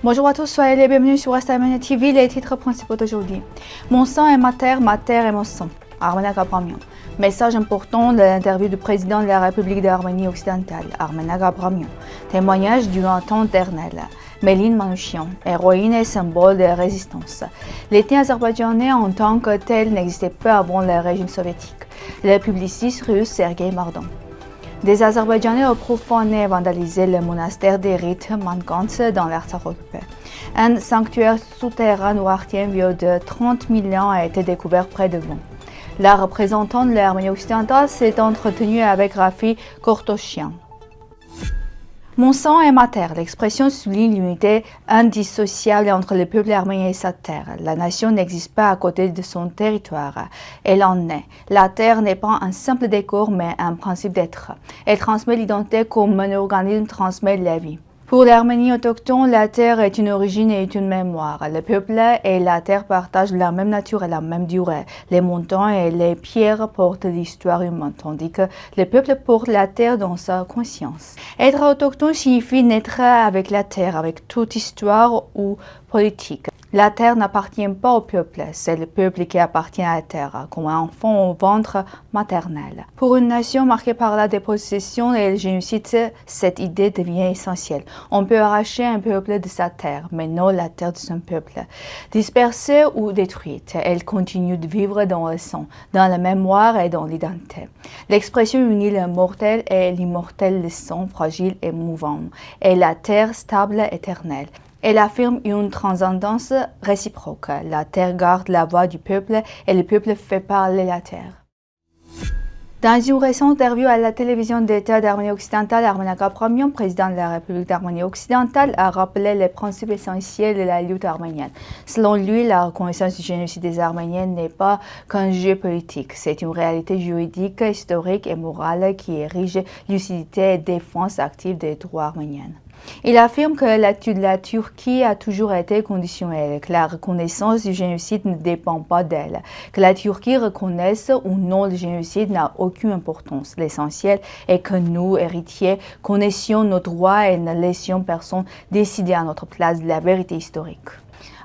Bonjour à tous, soyez les bienvenus sur West Armenia TV, les titres principaux d'aujourd'hui. Mon sang est ma terre est mon sang. Armenac Abramian. Message important de l'interview du président de la République d'Arménie occidentale, Armenac Abramian. Témoignage d'un temps éternel. Méline Manouchian, héroïne et symbole de résistance. L'ethnie azerbaïdjanais en tant que tel n'existait pas avant le régime soviétique. Le publiciste russe Sergei Mardon. Des Azerbaïdjanais ont profané et vandalisé le monastère des rites Mankans dans l'Artsakh occupé. Un sanctuaire souterrain noirtien vieux de 30 000 ans a été découvert près de Van. La représentante de l'Arménie occidentale s'est entretenue avec Rafi Kortoshian. Mon sang est ma terre. L'expression souligne l'unité indissociable entre le peuple arménien et sa terre. La nation n'existe pas à côté de son territoire. Elle en est. La terre n'est pas un simple décor, mais un principe d'être. Elle transmet l'identité comme un organisme transmet la vie. Pour l'Arménie autochtone, la terre est une origine et une mémoire. Le peuple et la terre partagent la même nature et la même durée. Les montagnes et les pierres portent l'histoire humaine, tandis que le peuple porte la terre dans sa conscience. Être autochtone signifie naître avec la terre, avec toute histoire ou politique. La terre n'appartient pas au peuple, c'est le peuple qui appartient à la terre, comme un enfant au ventre maternel. Pour une nation marquée par la dépossession et le génocide, cette idée devient essentielle. On peut arracher un peuple de sa terre, mais non la terre de son peuple. Dispersée ou détruite, elle continue de vivre dans le sang, dans la mémoire et dans l'identité. L'expression unit le mortel et l'immortel, le sang fragile et mouvant, et la terre stable et éternelle. Elle affirme une transcendance réciproque. La terre garde la voix du peuple et le peuple fait parler la terre. Dans une récente interview à la télévision d'État d'Arménie occidentale, Armenac Abramian, président de la République d'Arménie occidentale, a rappelé les principes essentiels de la lutte arménienne. Selon lui, la reconnaissance du génocide des Arméniens n'est pas qu'un jeu politique. C'est une réalité juridique, historique et morale qui érige lucidité et défense active des droits arméniens. Il affirme que l'attitude de la Turquie a toujours été conditionnelle, que la reconnaissance du génocide ne dépend pas d'elle, que la Turquie reconnaisse ou non le génocide n'a aucune importance. L'essentiel est que nous, héritiers, connaissions nos droits et ne laissions personne décider à notre place de la vérité historique.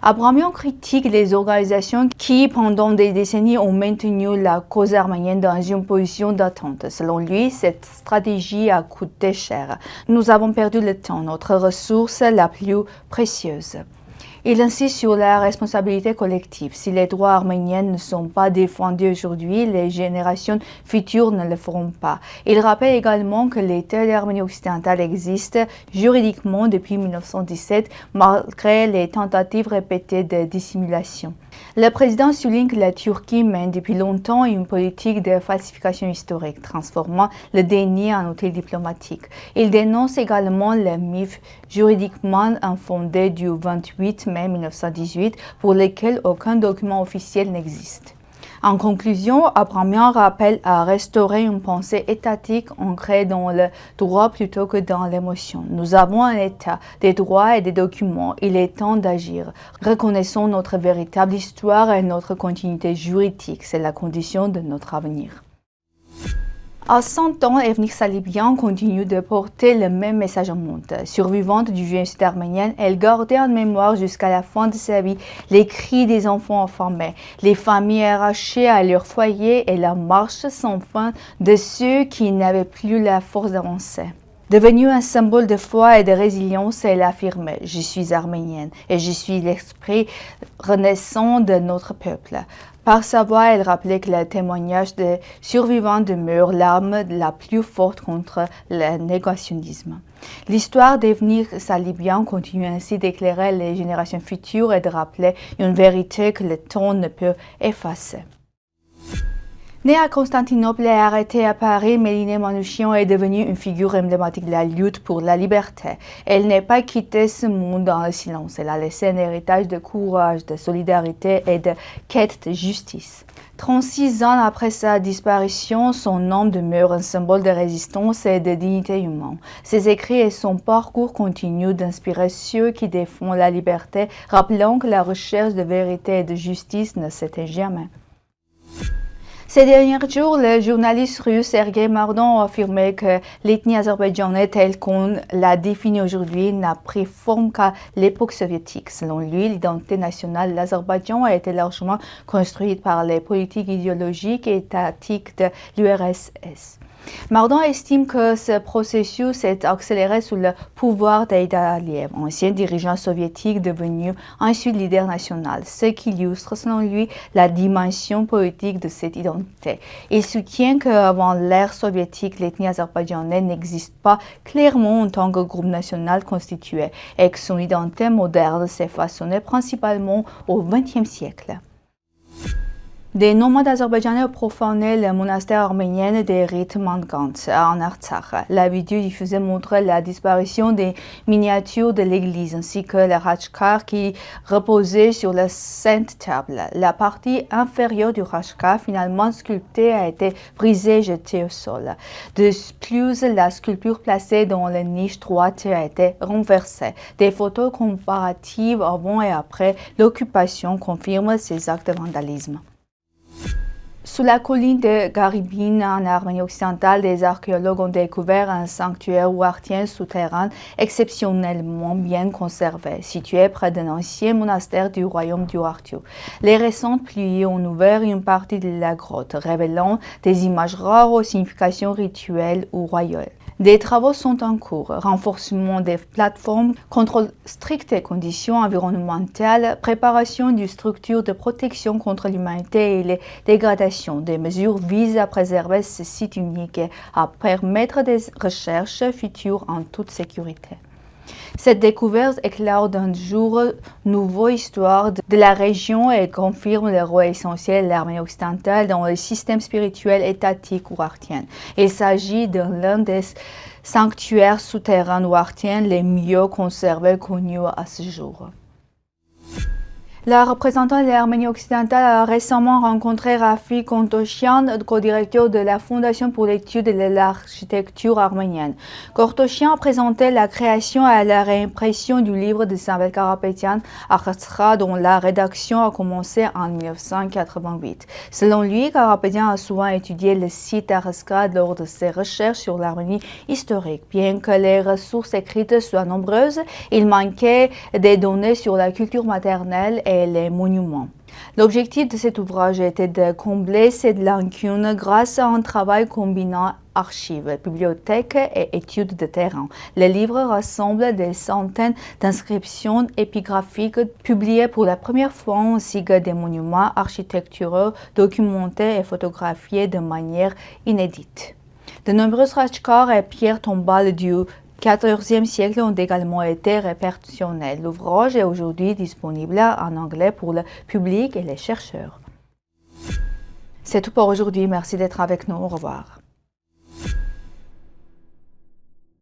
Abramian critique les organisations qui, pendant des décennies, ont maintenu la cause arménienne dans une position d'attente. Selon lui, cette stratégie a coûté cher. Nous avons perdu le temps, notre ressource la plus précieuse. Il insiste sur la responsabilité collective. Si les droits arméniens ne sont pas défendus aujourd'hui, les générations futures ne le feront pas. Il rappelle également que l'État d'Arménie occidentale existe juridiquement depuis 1917, malgré les tentatives répétées de dissimulation. Le président souligne que la Turquie mène depuis longtemps une politique de falsification historique, transformant le déni en outil diplomatique. Il dénonce également le mythe juridiquement infondé du 28 mai 1918, pour lequel aucun document officiel n'existe. En conclusion, Abramian rappelle à restaurer une pensée étatique ancrée dans le droit plutôt que dans l'émotion. Nous avons un État, des droits et des documents. Il est temps d'agir. Reconnaissons notre véritable histoire et notre continuité juridique. C'est la condition de notre avenir. À 100 ans, Evnik Salibian continue de porter le même message au monde. Survivante du génocide arménien, elle gardait en mémoire jusqu'à la fin de sa vie les cris des enfants enfermés, les familles arrachées à leur foyer et la marche sans fin de ceux qui n'avaient plus la force d'avancer. Devenue un symbole de foi et de résilience, elle affirmait « Je suis arménienne et je suis l'esprit renaissant de notre peuple ». Par sa voix, elle rappelait que le témoignage des survivants demeure l'arme la plus forte contre le négationnisme. L'histoire d'Evnik Salibian continue ainsi d'éclairer les générations futures et de rappeler une vérité que le temps ne peut effacer. Née à Constantinople et arrêtée à Paris, Méline Manouchian est devenue une figure emblématique de la lutte pour la liberté. Elle n'a pas quitté ce monde dans le silence. Elle a laissé un héritage de courage, de solidarité et de quête de justice. 36 ans après sa disparition, son nom demeure un symbole de résistance et de dignité humaine. Ses écrits et son parcours continuent d'inspirer ceux qui défendent la liberté, rappelant que la recherche de vérité et de justice ne s'éteint jamais. Ces derniers jours, le journaliste russe Sergei Mardon a affirmé que l'ethnie azerbaïdjanaise telle qu'on la définit aujourd'hui n'a pris forme qu'à l'époque soviétique. Selon lui, l'identité nationale de l'Azerbaïdjan a été largement construite par les politiques idéologiques et étatiques de l'URSS. Mardon estime que ce processus s'est accéléré sous le pouvoir d'Heydar Aliyev, ancien dirigeant soviétique devenu ensuite leader national, ce qui illustre selon lui la dimension politique de cette identité. Il soutient qu'avant l'ère soviétique, l'ethnie azerbaïdjanaise n'existe pas clairement en tant que groupe national constitué et que son identité moderne s'est façonnée principalement au XXe siècle. Des nomades azerbaïdjanais ont profané le monastère arménien des rites Mangans en Artsakh. La vidéo diffusée montre la disparition des miniatures de l'église ainsi que le Khachkar qui reposait sur la sainte table. La partie inférieure du Khachkar, finalement sculptée, a été brisée et jetée au sol. De plus, la sculpture placée dans la niche droite a été renversée. Des photos comparatives avant et après l'occupation confirment ces actes de vandalisme. Sous la colline de Garibin, en Arménie occidentale, des archéologues ont découvert un sanctuaire ouartien souterrain exceptionnellement bien conservé, situé près d'un ancien monastère du royaume d'Urartu. Les récentes pluies ont ouvert une partie de la grotte, révélant des images rares aux significations rituelles ou royales. Des travaux sont en cours, renforcement des plateformes, contrôle strict des conditions environnementales, préparation d'une structure de protection contre l'humanité et les dégradations. Des mesures visent à préserver ce site unique et à permettre des recherches futures en toute sécurité. Cette découverte éclaire d'un jour nouveau l'histoire de la région et confirme le rôle essentiel de l'Arménie occidentale dans le système spirituel étatique ouartien. Il s'agit de l'un des sanctuaires souterrains ouartiens les mieux conservés connus à ce jour. La représentante de l'Arménie occidentale a récemment rencontré Rafi Kortosyan, co-directeur de la Fondation pour l'étude de l'architecture arménienne. Kortosyan a présenté la création et la réimpression du livre de Samvel Karapetyan, Artsakh, dont la rédaction a commencé en 1988. Selon lui, Karapetyan a souvent étudié le site Artsakh lors de ses recherches sur l'Arménie historique. Bien que les ressources écrites soient nombreuses, il manquait des données sur la culture maternelle et les monuments. L'objectif de cet ouvrage était de combler cette lacune grâce à un travail combinant archives, bibliothèques et études de terrain. Le livre rassemble des centaines d'inscriptions épigraphiques publiées pour la première fois ainsi que des monuments architecturaux documentés et photographiés de manière inédite. De nombreuses khachkars et pierres tombales du XIVe siècle ont également été répertoriés. L'ouvrage est aujourd'hui disponible en anglais pour le public et les chercheurs. C'est tout pour aujourd'hui. Merci d'être avec nous. Au revoir.